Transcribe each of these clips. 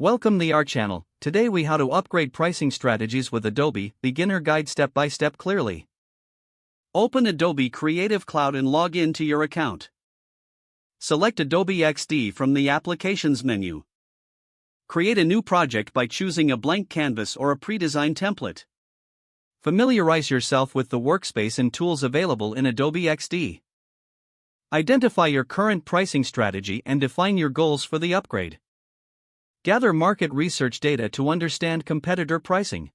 Welcome to our channel. Today we how to upgrade pricing strategies with Adobe, beginner guide step by step clearly. Open Adobe Creative Cloud and log in to your account. Select Adobe XD from the Applications menu. Create a new project by choosing a blank canvas or a pre-designed template. Familiarize yourself with the workspace and tools available in Adobe XD. Identify your current pricing strategy and define your goals for the upgrade. Gather market research data to understand competitor pricing.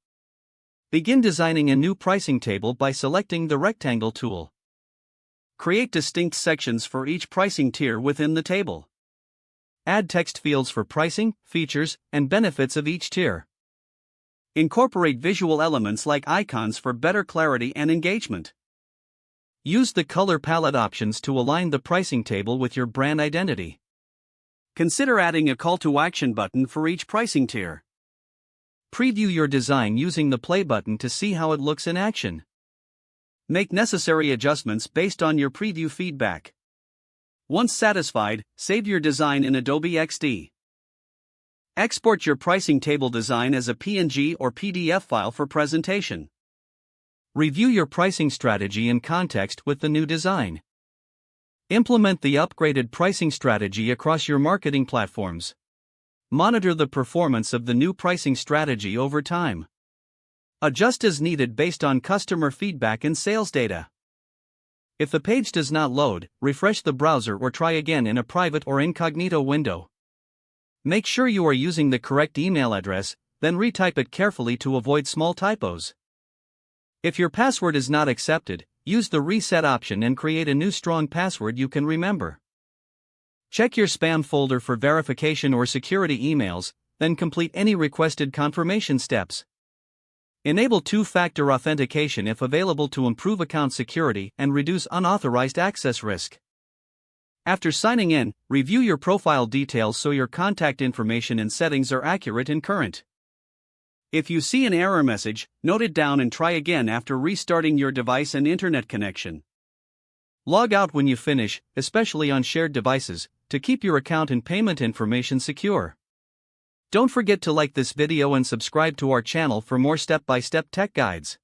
Begin designing a new pricing table by selecting the rectangle tool. Create distinct sections for each pricing tier within the table. Add text fields for pricing, features, and benefits of each tier. Incorporate visual elements like icons for better clarity and engagement. Use the color palette options to align the pricing table with your brand identity. Consider adding a call to action button for each pricing tier. Preview your design using the play button to see how it looks in action. Make necessary adjustments based on your preview feedback. Once satisfied, save your design in Adobe XD. Export your pricing table design as a PNG or PDF file for presentation. Review your pricing strategy in context with the new design. Implement the upgraded pricing strategy across your marketing platforms. Monitor the performance of the new pricing strategy over time. Adjust as needed based on customer feedback and sales data. If the page does not load, refresh the browser or try again in a private or incognito window. Make sure you are using the correct email address, then retype it carefully to avoid small typos. If your password is not accepted, use the reset option and create a new strong password you can remember. Check your spam folder for verification or security emails, then complete any requested confirmation steps. Enable two-factor authentication if available to improve account security and reduce unauthorized access risk. After signing in, review your profile details so your contact information and settings are accurate and current. If you see an error message, note it down and try again after restarting your device and internet connection. Log out when you finish, especially on shared devices, to keep your account and payment information secure. Don't forget to like this video and subscribe to our channel for more step-by-step tech guides.